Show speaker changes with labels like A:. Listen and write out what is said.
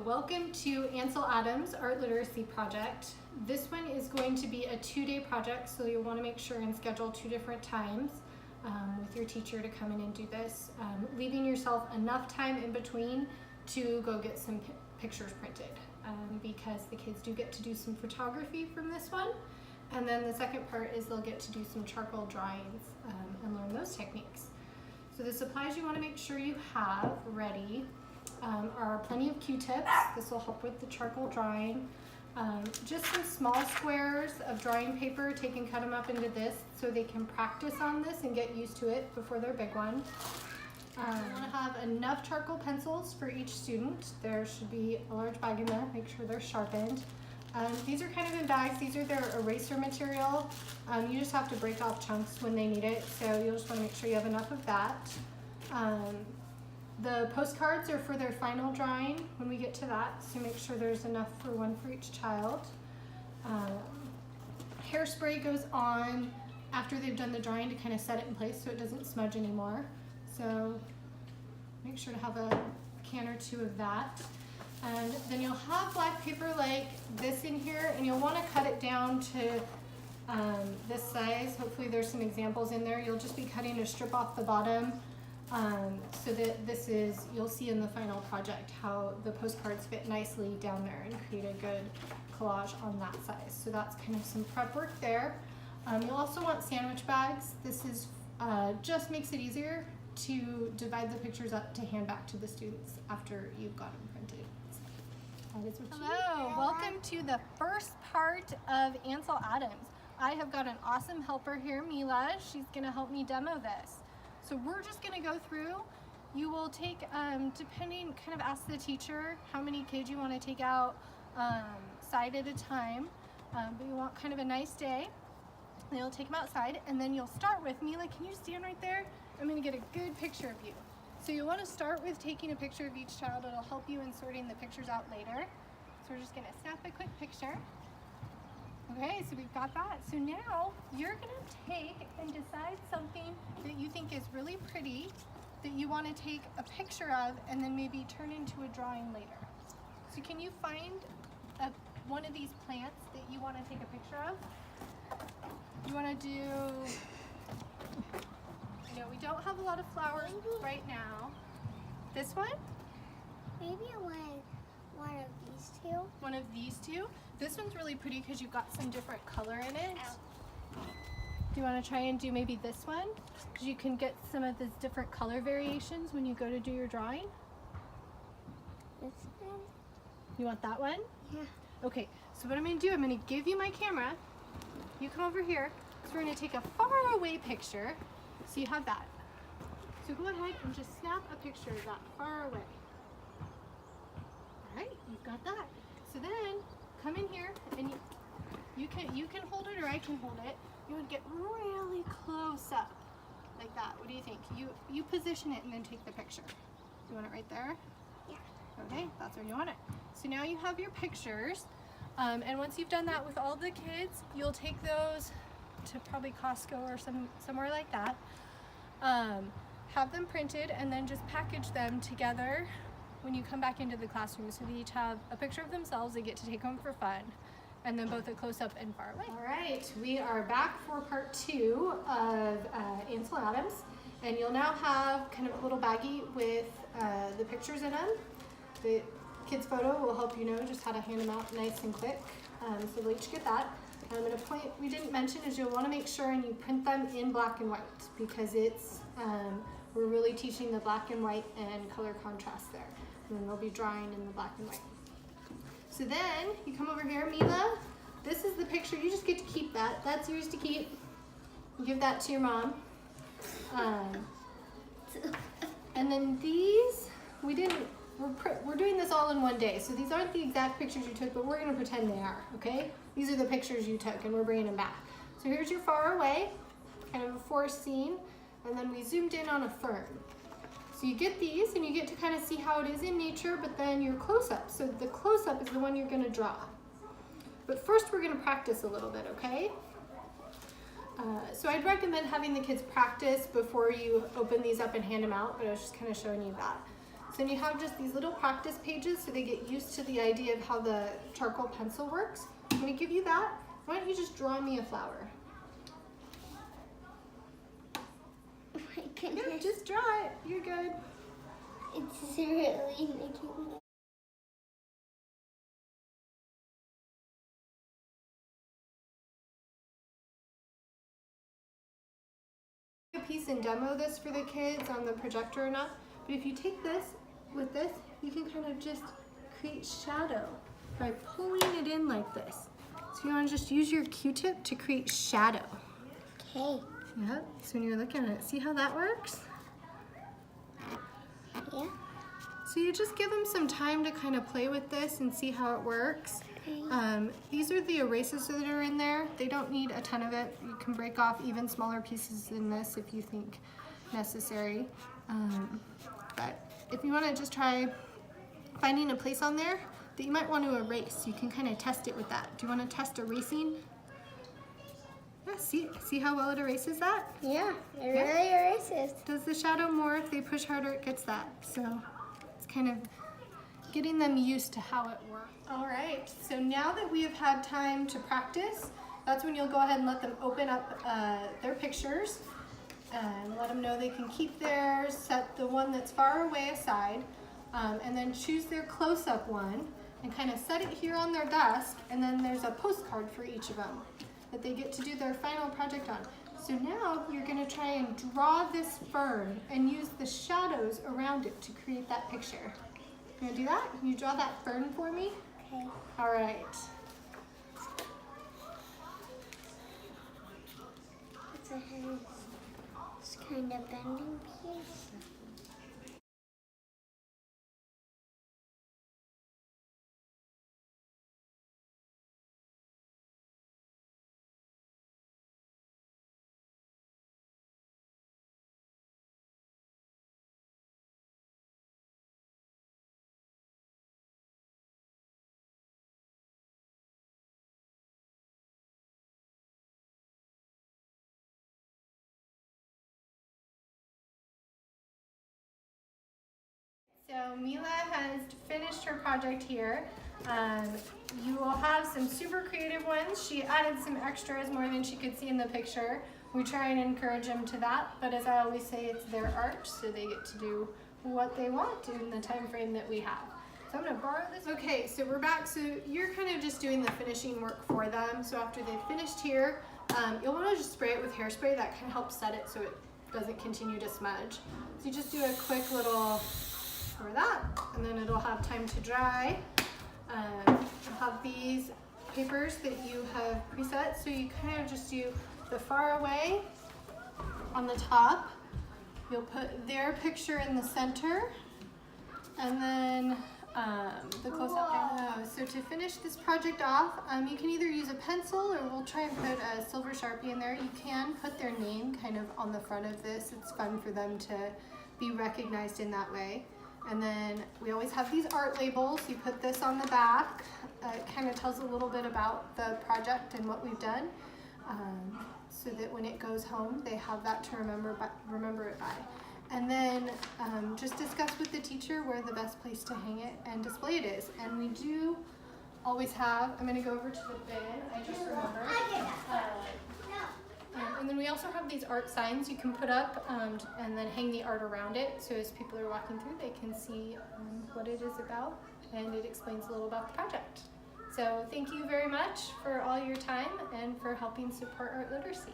A: welcome to Ansel Adams Art Literacy Project. This one is going to be a 2-day project, so you'll want to make sure and schedule 2 different times with your teacher to come in and do this, leaving yourself enough time in between to go get some pictures printed, because the kids do get to do some photography from this one. And then the second part is they'll get to do some charcoal drawings and learn those techniques. So the supplies you want to make sure you have ready are plenty of Q-tips. This will help with the charcoal drawing. Just some small squares of drawing paper. Take and cut them up into this so they can practice on this and get used to it before their big one. You want to have enough charcoal pencils for each student. There should be a large bag in there. Make sure they're sharpened. These are kind of in bags. These are their eraser material. You just have to break off chunks when they need it, so you'll just want to make sure you have enough of that. The postcards are for their final drawing when we get to that, so make sure there's enough for one for each child. Hairspray goes on after they've done the drawing to kind of set it in place so it doesn't smudge anymore. So make sure to have a can or 2 of that. And then you'll have black paper like this in here, and you'll want to cut it down to this size. Hopefully there's some examples in there. You'll just be cutting a strip off the bottom so that this is, you'll see in the final project how the postcards fit nicely down there and create a good collage on that size. So that's kind of some prep work there. You'll also want sandwich bags. This is just makes it easier to divide the pictures up to hand back to the students after you've got them printed. Hello, welcome to the first part of Ansel Adams. I have got an awesome helper here, Mila. She's gonna help me demo this. So we're just gonna go through. You will take, depending, kind of ask the teacher how many kids you wanna take out side at a time, but you want kind of a nice day. And you'll take them outside, and then you'll start with, Mila, can you stand right there? I'm gonna get a good picture of you. So you want to start with taking a picture of each child. It'll help you in sorting the pictures out later. So we're just going to snap a quick picture. Okay, so we've got that. So now you're going to take and decide something that you think is really pretty that you want to take a picture of and then maybe turn into a drawing later. So can you find one of these plants that you want to take a picture of? You want to do... we don't have a lot of flowers right now. This one?
B: Maybe one of these 2.
A: One of these 2? This one's really pretty because you've got some different color in it. Do you want to try and do maybe this one? Because you can get some of these different color variations when you go to do your drawing.
B: This one?
A: You want that one?
B: Yeah.
A: Okay, so what I'm going to do, I'm going to give you my camera. You come over here. So we're going to take a far away picture. So you have that. So go ahead and just snap a picture of that far away. All right, you've got that. So then come in here and you can hold it or I can hold it. You would get really close up like that. What do you think? You position it and then take the picture. Do you want it right there?
B: Yeah.
A: Okay, that's where you want it. So now you have your pictures. And once you've done that with all the kids, you'll take those to probably Costco or somewhere like that. Have them printed and then just package them together when you come back into the classroom, so they each have a picture of themselves. They get to take home for fun, and then both a close-up and far away. All right, we are back for part 2 of Ansel Adams, and you'll now have kind of a little baggie with the pictures in them. The kids' photo will help you know just how to hand them out nice and quick, so they'll each get that. And a point we didn't mention is you'll want to make sure and you print them in black and white, because it's we're really teaching the black and white and color contrast there. And then they'll be drawing in the black and white. So then you come over here, Mila. This is the picture. You just get to keep that. That's yours to keep. Give that to your mom. And then these, we're doing this all in one day. So these aren't the exact pictures you took, but we're going to pretend they are, okay? These are the pictures you took, and we're bringing them back. So here's your far away, kind of a forest scene, and then we zoomed in on a fern. So you get these, and you get to kind of see how it is in nature, but then your close-up. So the close-up is the one you're going to draw. But first we're going to practice a little bit, okay? So I'd recommend having the kids practice before you open these up and hand them out, but I was just kind of showing you that. So then you have just these little practice pages so they get used to the idea of how the charcoal pencil works. I'm going to give you that. Why don't you just draw me a flower?
B: Oh my goodness.
A: Yeah, just draw it. You're good.
B: It's really making me.
A: A piece and demo this for the kids on the projector or not, but if you take this with this, you can kind of just create shadow by pulling it in like this. So you want to just use your Q-tip to create shadow.
B: Okay.
A: Yep, so when you're looking at it, see how that works?
B: Yeah.
A: So you just give them some time to kind of play with this and see how it works.
B: Okay.
A: These are the erasers that are in there. They don't need a ton of it. You can break off even smaller pieces in this if you think necessary. But if you want to just try finding a place on there that you might want to erase, you can kind of test it with that. Do you want to test erasing? Yeah, see how well it erases that?
B: Yeah, it really erases.
A: Does the shadow more. If they push harder, it gets that. So it's kind of getting them used to how it works. All right, so now that we have had time to practice, that's when you'll go ahead and let them open up their pictures and let them know they can keep theirs, set the one that's far away aside, and then choose their close-up one and kind of set it here on their desk, and then there's a postcard for each of them that they get to do their final project on. So now you're going to try and draw this fern and use the shadows around it to create that picture. You want to do that? Can you draw that fern for me?
B: Okay.
A: All right.
B: It's it's kind of bending piece.
A: So Mila has finished her project here. You will have some super creative ones. She added some extras, more than she could see in the picture. We try and encourage them to that, but as I always say, it's their art, so they get to do what they want in the time frame that we have. So I'm gonna borrow this. Okay, so we're back. So you're kind of just doing the finishing work for them. So after they've finished here, you'll want to just spray it with hairspray. That can help set it so it doesn't continue to smudge. So you just do a quick little for that, and then it'll have time to dry. You'll have these papers that you have preset, so you kind of just do the far away on the top. You'll put their picture in the center, and then the close-up down low. So to finish this project off, you can either use a pencil or we'll try and put a silver Sharpie in there. You can put their name kind of on the front of this. It's fun for them to be recognized in that way. And then we always have these art labels. You put this on the back. It kind of tells a little bit about the project and what we've done, so that when it goes home, they have that to remember it by. And then just discuss with the teacher where the best place to hang it and display it is. And we do always have, I'm going to go over to the bin, I just remembered. And then we also have these art signs you can put up and then hang the art around it, so as people are walking through they can see what it is about, and it explains a little about the project. So thank you very much for all your time and for helping support art literacy.